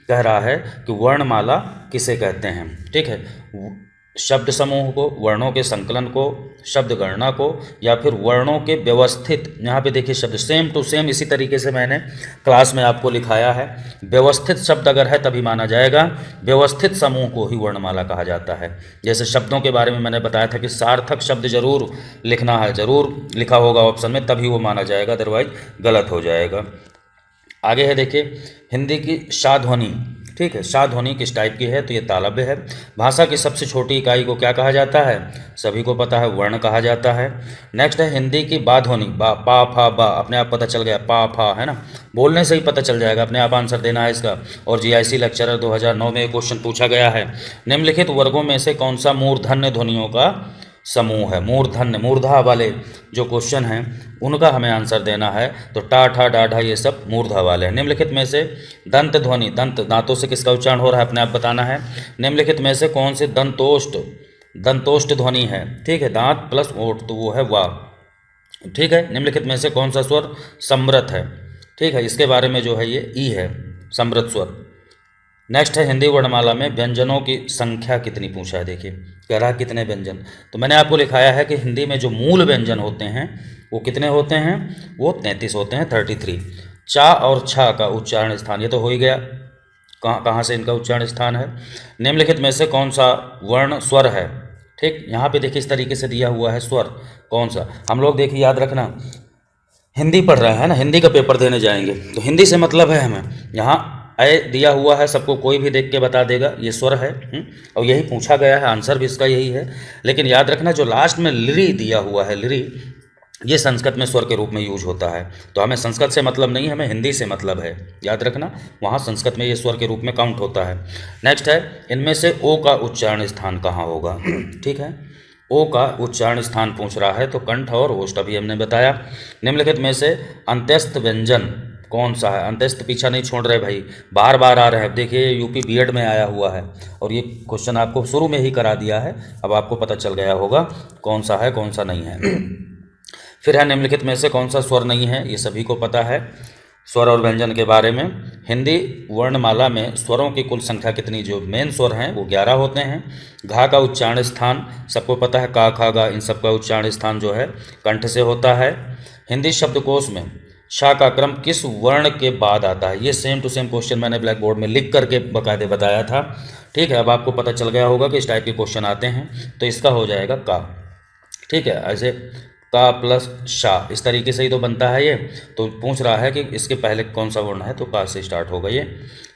कह रहा है कि वर्णमाला किसे कहते हैं। ठीक है, शब्द समूह को, वर्णों के संकलन को, शब्द गणना को, या फिर वर्णों के व्यवस्थित, यहाँ पे देखिए शब्द सेम टू सेम इसी तरीके से मैंने क्लास में आपको लिखाया है। व्यवस्थित शब्द अगर है तभी माना जाएगा, व्यवस्थित समूह को ही वर्णमाला कहा जाता है। जैसे शब्दों के बारे में मैंने बताया था कि सार्थक शब्द जरूर लिखना है, जरूर लिखा होगा ऑप्शन में, तभी वो माना जाएगा, अदरवाइज गलत हो जाएगा। आगे है देखिए, हिंदी की शाध्वनि। ठीक है। शा ध्वनि किस टाइप की है, तो ये तालव्य है। भाषा की सबसे छोटी इकाई को क्या कहा जाता है, सभी को पता है, वर्ण कहा जाता है। नेक्स्ट है हिंदी की बा ध्वनि, बा पा फा बा, अपने आप पता चल गया, पा फा, है ना, बोलने से ही पता चल जाएगा, अपने आप आंसर देना है इसका। और जीआईसी लेक्चरर 2009 में क्वेश्चन पूछा गया है, निम्नलिखित वर्गों में से कौन सा मूर्धन्य ध्वनियों का समूह है। मूर्धन्य, मूर्धा वाले जो क्वेश्चन हैं उनका हमें आंसर देना है, तो टा ठा डा ढा ये सब मूर्धा वाले हैं। निम्नलिखित में से दंत ध्वनि, दंत दांतों से किसका उच्चारण हो रहा है अपने आप बताना है। निम्नलिखित में से कौन से दंतोष्ट, दंतोष्ट ध्वनि है, ठीक है, दांत प्लस ओठ, तो वो है वा, ठीक है। निम्नलिखित में से कौन सा स्वर समृत है, ठीक है, इसके बारे में जो है ये ई है, समृत स्वर। नेक्स्ट है हिंदी वर्णमाला में व्यंजनों की संख्या कितनी पूछा है, देखिए कह रहा है कितने व्यंजन, तो मैंने आपको लिखाया है कि हिंदी में जो मूल व्यंजन होते हैं वो कितने होते हैं, वो 33 होते हैं, 33। चा और छा का उच्चारण स्थान, ये तो हो ही गया, कहाँ कहाँ से इनका उच्चारण स्थान है। निम्नलिखित में से कौन सा वर्ण स्वर है, ठीक, यहाँ पे देखिए इस तरीके से दिया हुआ है स्वर कौन सा। हम लोग देखिए याद रखना, हिंदी पढ़ रहे हैं ना, हिंदी का पेपर देने जाएंगे तो हिंदी से मतलब है हमें, यहाँ अय दिया हुआ है, सबको कोई भी देख के बता देगा ये स्वर है, और यही पूछा गया है, आंसर भी इसका यही है। लेकिन याद रखना जो लास्ट में लिरी दिया हुआ है, लिरी, ये संस्कृत में स्वर के रूप में यूज होता है, तो हमें संस्कृत से मतलब नहीं, हमें हिंदी से मतलब है, याद रखना, वहाँ संस्कृत में ये स्वर के रूप में काउंट होता है। नेक्स्ट है इनमें से ओ का उच्चारण स्थान कहाँ होगा, ठीक है, ओ का उच्चारण स्थान पूछ रहा है, तो कंठ और ओष्ठ अभी हमने बताया। निम्नलिखित में से अंत्यस्थ व्यंजन कौन सा है, अंत्यस्थ पीछा नहीं छोड़ रहे भाई, बार बार आ रहे हैं, देखिए यूपी बीएड में आया हुआ है और ये क्वेश्चन आपको शुरू में ही करा दिया है, अब आपको पता चल गया होगा कौन सा है कौन सा नहीं है। फिर है निम्नलिखित में से कौन सा स्वर नहीं है, ये सभी को पता है स्वर और व्यंजन के बारे में। हिंदी वर्णमाला में स्वरों की कुल संख्या कितनी, जो मेन स्वर हैं वो 11 होते हैं। घा का उच्चारण स्थान सबको पता है, का खा गा इन सब का उच्चारण स्थान जो है कंठ से होता है। हिंदी शब्दकोश में शा का क्रम किस वर्ण के बाद आता है, ये सेम टू सेम क्वेश्चन मैंने ब्लैक बोर्ड में लिख करके बकायदे बताया था, ठीक है। अब आपको पता चल गया होगा कि इस टाइप के क्वेश्चन आते हैं, तो इसका हो जाएगा का, ठीक है, ऐसे का प्लस शा, इस तरीके से ही तो बनता है ये, तो पूछ रहा है कि इसके पहले कौन सा वर्ण है, तो का से स्टार्ट होगा ये।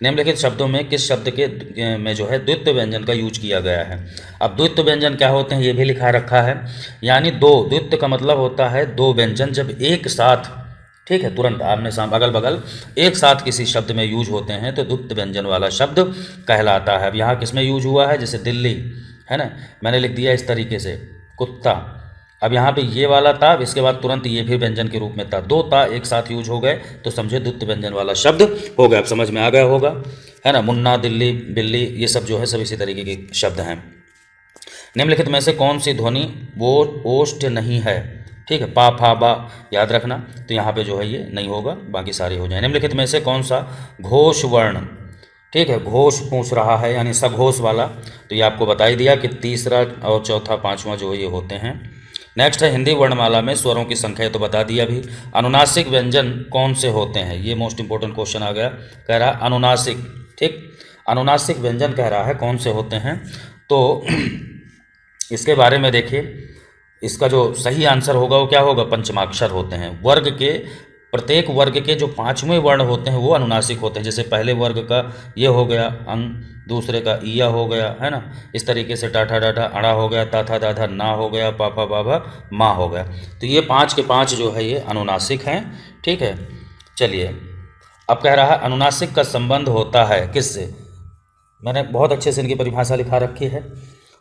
निम्नलिखित शब्दों में किस शब्द के में जो है द्वित्व व्यंजन का यूज किया गया है। अब द्वित्व व्यंजन क्या होते हैं ये भी लिखा रखा है, यानी दो, द्वित्व का मतलब होता है दो व्यंजन जब एक साथ, ठीक है, तुरंत आमने सामने अगल बगल एक साथ किसी शब्द में यूज होते हैं तो द्वित्व व्यंजन वाला शब्द कहलाता है। अब यहाँ किस में यूज हुआ है, जैसे दिल्ली है ना, मैंने लिख दिया इस तरीके से, कुत्ता, अब यहाँ पे ये वाला था, इसके बाद तुरंत ये भी व्यंजन के रूप में था, दो ता एक साथ यूज हो गए तो समझे द्वित्व व्यंजन वाला शब्द हो गया। अब समझ में आ गया होगा, है ना, मुन्ना, दिल्ली, बिल्ली, ये सब जो है सब इसी तरीके के शब्द हैं। निम्नलिखित में से कौन सी ध्वनि वो ओष्ठ नहीं है, ठीक है, पा फा बा याद रखना, तो यहाँ पे जो है ये नहीं होगा, बाकी सारे हो जाए। निम्नलिखित में से कौन सा घोष वर्ण, ठीक है, घोष पूछ रहा है यानी सघोष वाला, तो ये आपको बता ही दिया कि तीसरा और चौथा पांचवा जो है ये होते हैं। नेक्स्ट है हिंदी वर्णमाला में स्वरों की संख्या, तो बता दिया अभी। अनुनासिक व्यंजन कौन से होते हैं, ये मोस्ट इंपॉर्टेंट क्वेश्चन आ गया, कह रहा है अनुनासिक, ठीक, अनुनासिक व्यंजन कह रहा है कौन से होते हैं, तो इसके बारे में देखिए, इसका जो सही आंसर होगा वो क्या होगा, पंचमाक्षर होते हैं। वर्ग के प्रत्येक वर्ग के जो पांचवें वर्ण होते हैं वो अनुनासिक होते हैं, जैसे पहले वर्ग का ये हो गया अंग, दूसरे का ईया हो गया, है ना, इस तरीके से टाठा डाठा अड़ा हो गया, ताथा दाधा ना हो गया, पापा बाबा माँ हो गया, तो ये पाँच के पाँच जो है ये अनुनासिक हैं, ठीक है। चलिए अब कह रहा है अनुनासिक का संबंध होता है किससे, मैंने बहुत अच्छे से इनकी परिभाषा लिखा रखी है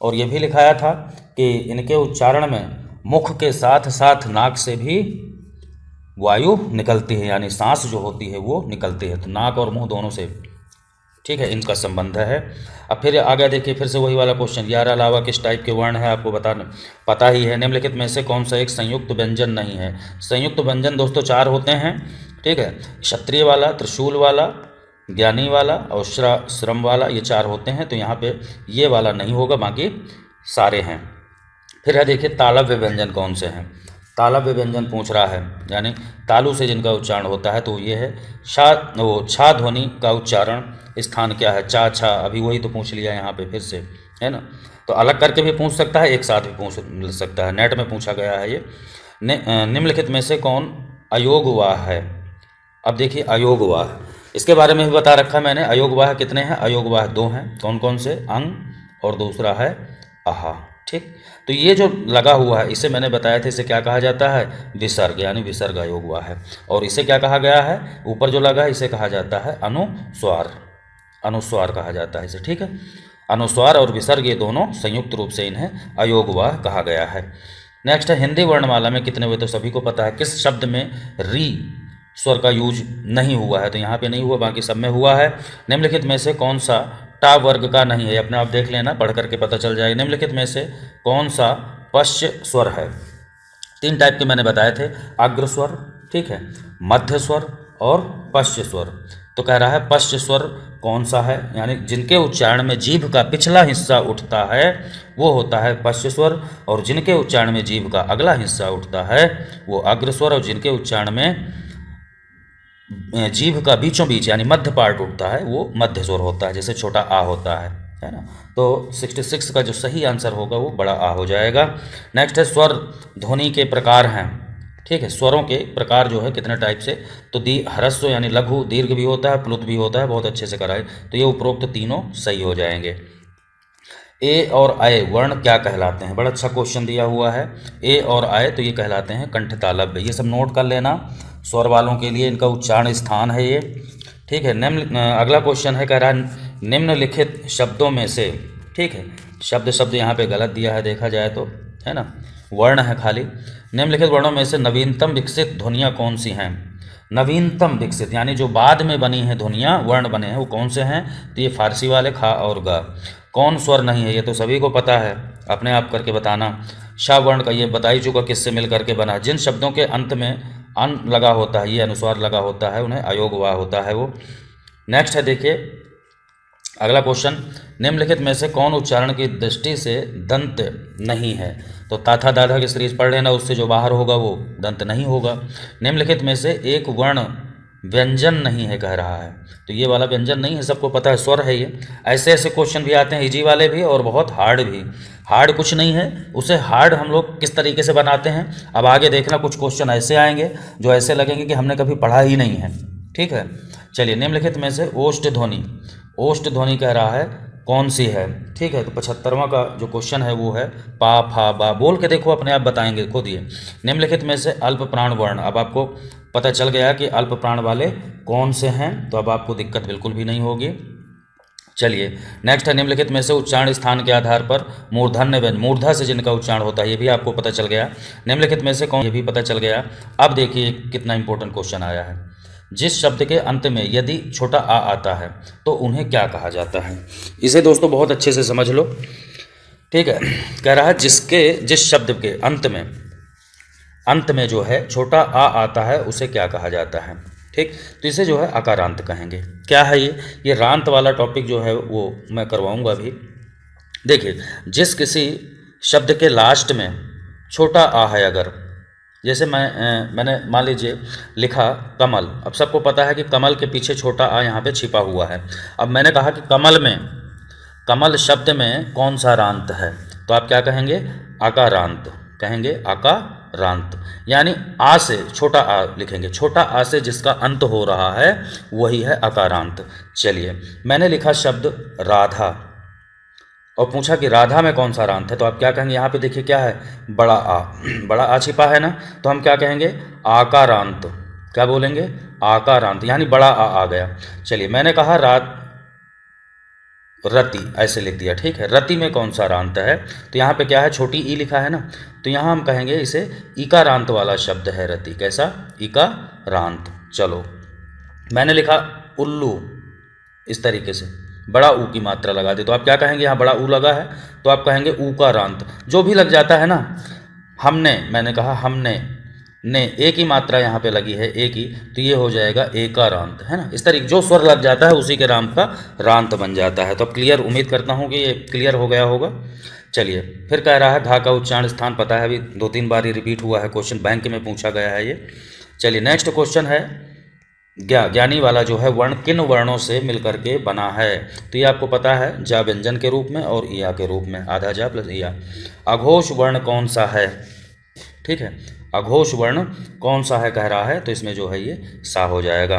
और ये भी लिखाया था कि इनके उच्चारण में मुख के साथ साथ नाक से भी वायु निकलती है, यानी सांस जो होती है वो निकलती है, तो नाक और मुंह दोनों से, ठीक है, इनका संबंध है। अब फिर आगे देखिए, फिर से वही वाला क्वेश्चन, यार अलावा किस टाइप के वर्ण है आपको पता ही है। निम्नलिखित में से कौन सा एक संयुक्त व्यंजन नहीं है। संयुक्त व्यंजन दोस्तों चार होते हैं, ठीक है, क्षत्रिय वाला, त्रिशूल वाला, ज्ञानी वाला और श्रम वाला, ये चार होते हैं, तो यहाँ पे ये वाला नहीं होगा, बाकी सारे हैं। फिर है देखिए तालव्य व्यंजन कौन से हैं, तालव्य व्यंजन पूछ रहा है, यानी तालु से जिनका उच्चारण होता है, तो ये है छा ध्वनि का उच्चारण स्थान क्या है, चा छा, अभी वही तो पूछ लिया यहाँ पे फिर से, है ना, तो अलग करके भी पूछ सकता है, एक साथ भी पूछ सकता है, नेट में पूछा गया है ये। निम्नलिखित में से कौन अयोगवाह है। अब देखिए अयोगवाह, इसके बारे में भी बता रखा मैंने। अयोगवाह कितने हैं? अयोगवाह 2 हैं। कौन कौन से? अंग और दूसरा है आहा। ठीक, तो ये जो लगा हुआ है इसे मैंने बताया था, इसे क्या कहा जाता है? विसर्ग, यानी विसर्ग अयोगवाह है। और इसे क्या कहा गया है? ऊपर जो लगा है इसे कहा जाता है अनुस्वार। अनुस्वार कहा जाता है इसे। ठीक है, अनुस्वार और विसर्ग ये दोनों संयुक्त रूप से इन्हें अयोगवाह कहा गया है। नेक्स्ट है हिंदी वर्णमाला में कितने हुए? तो सभी को पता है। किस शब्द में री स्वर का यूज नहीं हुआ है? तो यहाँ पे नहीं हुआ, बाकी सब में हुआ है। निम्नलिखित में से कौन सा टा वर्ग का नहीं है? अपने आप देख लेना, पढ़ करके पता चल जाएगा। निम्नलिखित में से कौन सा पश्च स्वर है? 3 टाइप के मैंने बताए थे, अग्र स्वर, ठीक है, मध्य स्वर और पश्च स्वर। तो कह रहा है पश्च स्वर कौन सा है? यानी जिनके उच्चारण में जीभ का पिछला हिस्सा उठता है वो होता है पश्च स्वर, और जिनके उच्चारण में जीभ का अगला हिस्सा उठता है वो अग्र स्वर, और जिनके उच्चारण में जीभ का बीचों बीच यानी मध्य पार्ट उठता है वो मध्य स्वर होता है, जैसे छोटा आ होता है ना। तो 66 का जो सही आंसर होगा वो बड़ा आ हो जाएगा। नेक्स्ट है स्वर ध्वनि के प्रकार हैं। ठीक है, स्वरों के प्रकार जो है कितने टाइप से? तो ह्रस्व यानी लघु, दीर्घ भी होता है, प्लुत भी होता है। बहुत अच्छे से कराए, तो ये उपरोक्त तीनों सही हो जाएंगे। ए और आय वर्ण क्या कहलाते हैं? बड़ा अच्छा क्वेश्चन दिया हुआ है। ए और आय तो ये कहलाते हैं कंठतालव्य। ये सब नोट कर लेना, स्वर वालों के लिए इनका उच्चारण स्थान है ये। ठीक है, निम्न अगला क्वेश्चन है, कह रहा है निम्नलिखित शब्दों में से, ठीक है, शब्द यहाँ पे गलत दिया है देखा जाए तो, है ना, वर्ण है खाली। निम्नलिखित वर्णों में से नवीनतम विकसित ध्वनियाँ कौन सी हैं? नवीनतम विकसित यानी जो बाद में बनी है ध्वनियाँ, वर्ण बने हैं, वो कौन से हैं? तो ये फारसी वाले खा और गा। कौन स्वर नहीं है? ये तो सभी को पता है, अपने आप करके बताना। शा वर्ण का ये बता ही चुका किससे मिल करके बना। जिन शब्दों के अंत में अन लगा होता है, ये अनुस्वार लगा होता है, उन्हें अयोगवाह होता है वो। नेक्स्ट है, देखिए अगला क्वेश्चन, निम्नलिखित में से कौन उच्चारण की दृष्टि से दंत नहीं है? तो ताथा दाधा की सीरीज पढ़ लेना, उससे जो बाहर होगा वो दंत नहीं होगा। निम्नलिखित में से एक वर्ण व्यंजन नहीं है कह रहा है, तो ये वाला व्यंजन नहीं है, सबको पता है, स्वर है ये। ऐसे ऐसे क्वेश्चन भी आते हैं, इजी वाले भी और बहुत हार्ड भी। हार्ड कुछ नहीं है, उसे हार्ड हम लोग किस तरीके से बनाते हैं अब आगे देखना। कुछ क्वेश्चन ऐसे आएंगे जो ऐसे लगेंगे कि हमने कभी पढ़ा ही नहीं है। ठीक है, चलिए निम्नलिखित में से ओष्ठ ध्वनि, ओष्ठ ध्वनि कह रहा है कौन सी है? ठीक है, तो 75वां का जो क्वेश्चन है वो है पा फा बा। बोल के देखो, अपने आप बताएंगे खुद ये। निम्नलिखित में से अल्प प्राण वर्ण, अब आपको पता चल गया कि अल्प प्राण वाले कौन से हैं, तो अब आपको दिक्कत बिल्कुल भी नहीं होगी। चलिए नेक्स्ट है, निम्नलिखित में से उच्चारण स्थान के आधार पर मूर्धन्य व्यंजन, मूर्धा से जिनका उच्चारण होता है, ये भी आपको पता चल गया। निम्नलिखित में से कौन, ये भी पता चल गया। अब देखिए कितना इंपॉर्टेंट क्वेश्चन आया है। जिस शब्द के अंत में यदि छोटा आ आता है तो उन्हें क्या कहा जाता है? इसे दोस्तों बहुत अच्छे से समझ लो। ठीक है, कह रहा है जिस शब्द के अंत में जो है छोटा आ आता है उसे क्या कहा जाता है? ठीक, तो इसे जो है अकारांत कहेंगे। क्या है ये रांत वाला टॉपिक जो है वो मैं करवाऊंगा अभी। देखिए, जिस किसी शब्द के लास्ट में छोटा आ है, अगर जैसे मैंने मान लीजिए लिखा कमल, अब सबको पता है कि कमल के पीछे छोटा आ यहाँ पे छिपा हुआ है। अब मैंने कहा कि कमल शब्द में कौन सा रांत है, तो आप क्या कहेंगे? आकारांत कहेंगे, आकारांत, यानी आ से छोटा आ लिखेंगे, छोटा आ से जिसका अंत हो रहा है वही है आकारांत। चलिए, मैंने लिखा शब्द राधा और पूछा कि राधा में कौन सा रांत है, तो आप क्या कहेंगे? यहाँ पे देखिए क्या है, बड़ा आ, बड़ा आ छिपा है ना, तो हम क्या कहेंगे? आकारांत। क्या बोलेंगे? आकारांत, यानी बड़ा आ गया। चलिए, मैंने कहा रति, ऐसे लिख दिया। ठीक है, रति में कौन सा रांत है, तो यहाँ पे क्या है, छोटी ई लिखा है ना, तो यहाँ हम कहेंगे इसे इकारांत वाला शब्द है रति। कैसा? इकारांत। चलो, मैंने लिखा उल्लू, इस तरीके से बड़ा ऊ की मात्रा लगा दी, तो आप क्या कहेंगे? यहाँ बड़ा ऊ लगा है तो आप कहेंगे ऊकारांत। जो भी लग जाता है ना, हमने, मैंने कहा हमने, ने एक ही मात्रा यहाँ पे लगी है, एक ही, तो ये हो जाएगा एकारांत, है ना। इस तरीके जो स्वर लग जाता है उसी के नाम का रांत बन जाता है। तो अब क्लियर, उम्मीद करता हूँ कि ये क्लियर हो गया होगा। चलिए, फिर कह रहा है घा का उच्चारण स्थान पता है, अभी 2-3 बार ये रिपीट हुआ है, क्वेश्चन बैंक में पूछा गया है ये। चलिए, नेक्स्ट क्वेश्चन है, ज्ञानी वाला जो है वर्ण किन वर्णों से मिलकर के बना है, तो ये आपको पता है, जा व्यंजन के रूप में और इया के रूप में, आधा जा प्लस इया। अघोष वर्ण कौन सा है? ठीक है, अघोष वर्ण कौन सा है कह रहा है, तो इसमें जो है ये सा हो जाएगा।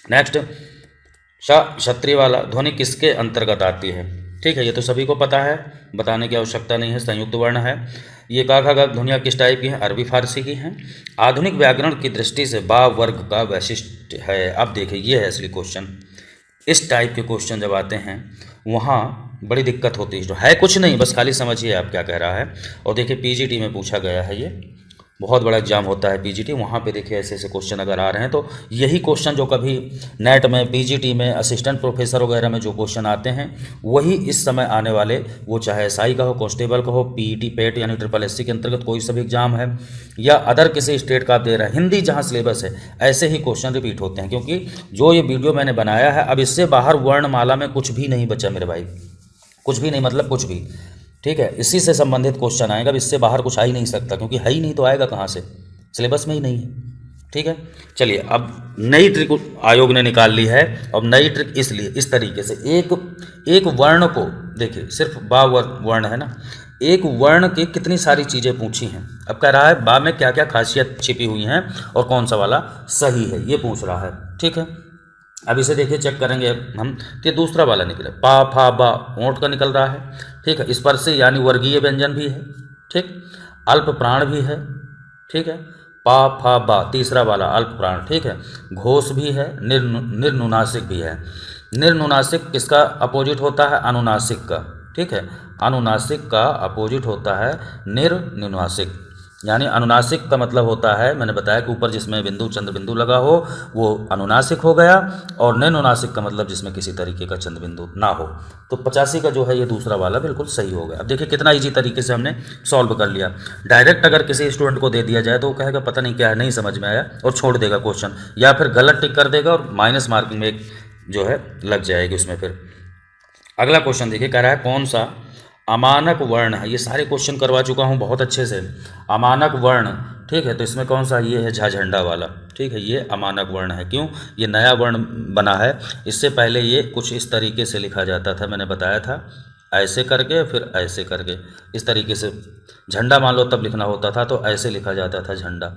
नेक्स्ट, क्षत्रिय वाला ध्वनि किसके अंतर्गत आती है? ठीक है, ये तो सभी को पता है, बताने की आवश्यकता नहीं है, संयुक्त वर्ण है। ये का खा गा ध्वनियाँ किस टाइप की हैं? अरबी फारसी की हैं। आधुनिक व्याकरण की दृष्टि से बा वर्ग का वैशिष्ट है। अब देखिए, ये है असली क्वेश्चन। इस टाइप के क्वेश्चन जब आते हैं वहाँ बड़ी दिक्कत होती है। जो है कुछ नहीं, बस खाली समझिए आप क्या कह रहा है। और देखिए पीजीटी में पूछा गया है, ये बहुत बड़ा एग्जाम होता है पीजीटी, वहाँ पे देखिए ऐसे ऐसे क्वेश्चन अगर आ रहे हैं तो यही क्वेश्चन जो कभी नेट में, पीजीटी में, असिस्टेंट प्रोफेसर वगैरह में जो क्वेश्चन आते हैं वही इस समय आने वाले, वो चाहे एसआई का हो, कांस्टेबल का हो, पीईटी पेट यानी ट्रिपल एससी के अंतर्गत कोई सा भी एग्जाम है, या अदर किसी स्टेट का आप दे रहे हैं, हिंदी जहाँ सिलेबस है, ऐसे ही क्वेश्चन रिपीट होते हैं। क्योंकि जो ये वीडियो मैंने बनाया है, अब इससे बाहर वर्णमाला में कुछ भी नहीं बचा मेरे भाई, कुछ भी नहीं, मतलब कुछ भी। ठीक है, इसी से संबंधित क्वेश्चन आएगा, अब इससे बाहर कुछ आ ही नहीं सकता, क्योंकि है ही नहीं तो आएगा कहाँ से, सिलेबस में ही नहीं है। ठीक है, चलिए अब नई ट्रिक आयोग ने निकाल ली है। अब नई ट्रिक इसलिए इस तरीके से एक वर्ण को देखिए, सिर्फ बा वर्ण है ना, एक वर्ण की कितनी सारी चीज़ें पूछी हैं। अब कह रहा है बा में क्या क्या खासियत छिपी हुई हैं और कौन सा वाला सही है, ये पूछ रहा है। ठीक है, अब इसे देखिए, चेक करेंगे हम, तो दूसरा वाला निकले, पा फा बा होंठ का निकल रहा है। ठीक है, स्पर्शी यानी वर्गीय व्यंजन भी है। ठीक, अल्प प्राण भी है। ठीक है, पा फा बा तीसरा वाला अल्प प्राण। ठीक है, घोष भी है, निर्नुनासिक भी है। निर्नुनासिक किसका अपोजिट होता है? अनुनासिक का। ठीक है, अनुनासिक का अपोजिट होता है निर्नुनासिक। यानी अनुनासिक का मतलब होता है, मैंने बताया कि ऊपर जिसमें बिंदु चंद्र बिंदु लगा हो वो अनुनासिक हो गया, और निर्नुनासिक का मतलब जिसमें किसी तरीके का चंद्र बिंदु ना हो। तो 85 का जो है ये दूसरा वाला बिल्कुल सही हो गया। अब देखिए कितना इजी तरीके से हमने सॉल्व कर लिया। डायरेक्ट अगर किसी स्टूडेंट को दे दिया जाए तो वो कहेगा पता नहीं क्या है, नहीं समझ में आया, और छोड़ देगा क्वेश्चन, या फिर गलत टिक कर देगा और माइनस मार्किंग में जो है लग जाएगी उसमें। फिर अगला क्वेश्चन देखिए, कह रहा है कौन सा अमानक वर्ण है। ये सारे क्वेश्चन करवा चुका हूँ बहुत अच्छे से। अमानक वर्ण, ठीक है, तो इसमें कौन सा? ये है झा झंडा वाला। ठीक है, ये अमानक वर्ण है। क्यों? ये नया वर्ण बना है, इससे पहले ये कुछ इस तरीके से लिखा जाता था, मैंने बताया था, ऐसे करके फिर ऐसे करके, इस तरीके से झंडा मान लो तब लिखना होता था, तो ऐसे लिखा जाता था झंडा।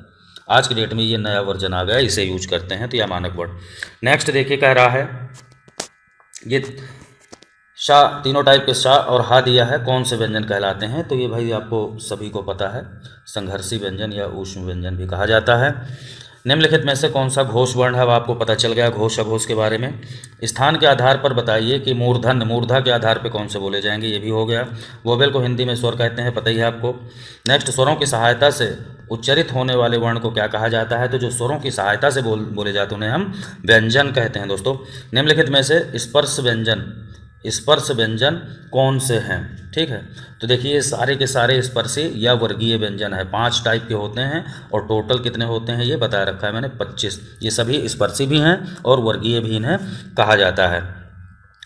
आज की डेट में ये नया वर्जन आ गया, इसे यूज करते हैं, तो ये अमानक वर्ण। नेक्स्ट देखिए, कह रहा है ये शाह, तीनों टाइप के शाह और हा दिया है, कौन से व्यंजन कहलाते हैं? तो ये भाई आपको सभी को पता है, संघर्षी व्यंजन या ऊष्म व्यंजन भी कहा जाता है। निम्नलिखित में से कौन सा घोष वर्ण है? अब आपको पता चल गया घोष अघोष के बारे में। स्थान के आधार पर बताइए कि मूर्धन्य मूर्धा के आधार पर कौन से बोले जाएंगे, ये भी हो गया। वोवेल को हिंदी में स्वर कहते हैं, पता ही है आपको। नेक्स्ट, स्वरों की सहायता से उच्चरित होने वाले वर्ण को क्या कहा जाता है? तो जो स्वरों की सहायता से बोले जाते हैं उन्हें हम व्यंजन कहते हैं दोस्तों। निम्नलिखित में से स्पर्श व्यंजन कौन से हैं? ठीक है, तो देखिए ये सारे के सारे स्पर्शी या वर्गीय व्यंजन है, 5 टाइप के होते हैं, और टोटल कितने होते हैं ये बताया रखा है मैंने, 25। ये सभी स्पर्शी भी हैं और वर्गीय भी इन्हें कहा जाता है।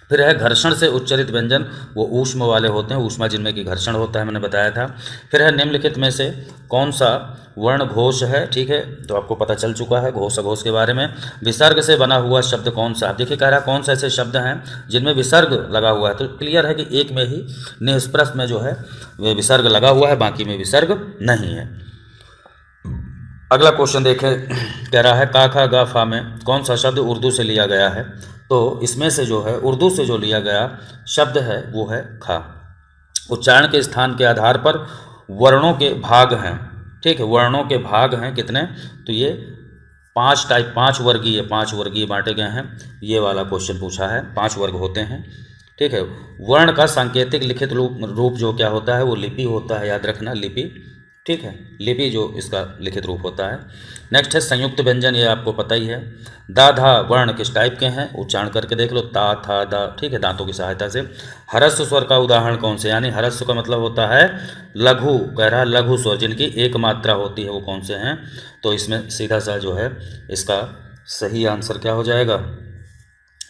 फिर है घर्षण से उच्चरित व्यंजन, वो ऊष्म वाले होते हैं, ऊष्मा जिनमें कि घर्षण होता है, मैंने बताया था। फिर है निम्नलिखित में से कौन सा वर्ण घोष है? ठीक है, तो आपको पता चल चुका है घोष अघोष के बारे में। विसर्ग से बना हुआ शब्द कौन सा? देखिए कह रहा है कौन सा ऐसे शब्द हैं जिनमें विसर्ग लगा हुआ है, तो क्लियर है कि एक में ही निष्प्रश्न में जो है विसर्ग लगा हुआ है, बाकी में विसर्ग नहीं है। अगला क्वेश्चन देखें, कह रहा है का खा गा फा में कौन सा शब्द उर्दू से लिया गया है? तो इसमें से जो है उर्दू से जो लिया गया शब्द है वो है खा। उच्चारण के स्थान के आधार पर वर्णों के भाग हैं। ठीक है, वर्णों के भाग हैं कितने? तो ये 5 वर्गीय बांटे गए हैं। ये वाला क्वेश्चन पूछा है, 5 वर्ग होते हैं। ठीक है, वर्ण का सांकेतिक लिखित रूप जो क्या होता है वो लिपि होता है, याद रखना लिपि। ठीक है, लिपि जो इसका लिखित रूप होता है। नेक्स्ट है संयुक्त व्यंजन, ये आपको पता ही है। दा धा वर्ण किस टाइप के हैं? उच्चारण करके देख लो, ता था दा। ठीक है, दांतों की सहायता से। ह्रस्व स्वर का उदाहरण कौन से? यानी ह्रस्व का मतलब होता है लघु, कह रहा लघु स्वर जिनकी एक मात्रा होती है, वो कौन से हैं? तो इसमें सीधा सा जो है इसका सही आंसर क्या हो जाएगा?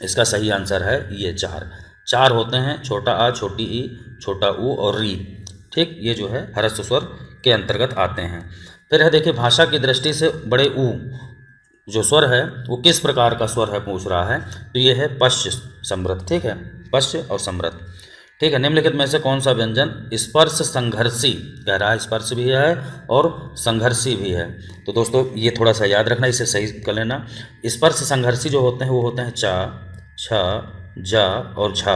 इसका सही आंसर है ये 4 होते हैं, छोटा आ, छोटी ई, छोटा ऊ और री। ठीक, ये जो है ह्रस्व स्वर के अंतर्गत आते हैं। फिर है देखिए भाषा की दृष्टि से बड़े ऊ जो स्वर है वो किस प्रकार का स्वर है पूछ रहा है, तो ये है पश्च समृत। ठीक है, पश्च और समृत। ठीक है, निम्नलिखित में से कौन सा व्यंजन स्पर्श संघर्षी, कह रहा है स्पर्श भी है और संघर्षी भी है। तो दोस्तों ये थोड़ा सा याद रखना, इसे सही कर लेना। स्पर्श संघर्षी जो होते हैं वो होते हैं चा, छ, जा और झा।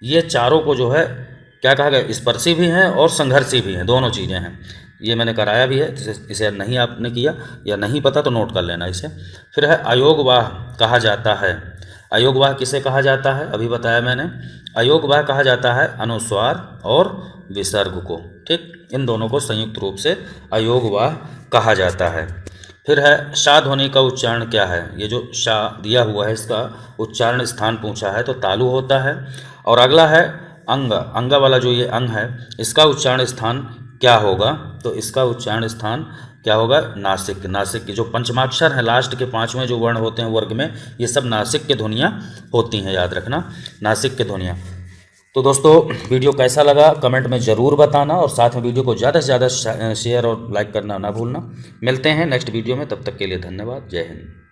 ये चारों को जो है क्या कहा गया, स्पर्शी भी हैं और संघर्षी भी हैं, दोनों चीज़ें हैं। ये मैंने कराया भी है, इसे नहीं आपने किया या नहीं पता तो नोट कर लेना इसे। फिर है अयोगवाह कहा जाता है। अयोगवाह किसे कहा जाता है, अभी बताया मैंने। अयोगवाह कहा जाता है अनुस्वार और विसर्ग को। ठीक, इन दोनों को संयुक्त रूप से अयोगवाह कहा जाता है। फिर है शा ध्वनि का उच्चारण क्या है। ये जो शा दिया हुआ है इसका उच्चारण स्थान पूछा है तो तालु होता है। और अगला है अंग, अंग वाला जो ये अंग है इसका उच्चारण स्थान क्या होगा, तो इसका उच्चारण स्थान क्या होगा, नासिक। नासिक के जो पंचमाक्षर हैं लास्ट के 5वें जो वर्ण होते हैं वर्ग में, ये सब नासिक के ध्वनियाँ होती हैं, याद रखना, नासिक के ध्वनियाँ। तो दोस्तों वीडियो कैसा लगा कमेंट में ज़रूर बताना और साथ में वीडियो को ज़्यादा से ज़्यादा शेयर और लाइक करना ना भूलना। मिलते हैं नेक्स्ट वीडियो में, तब तक के लिए धन्यवाद। जय हिंद।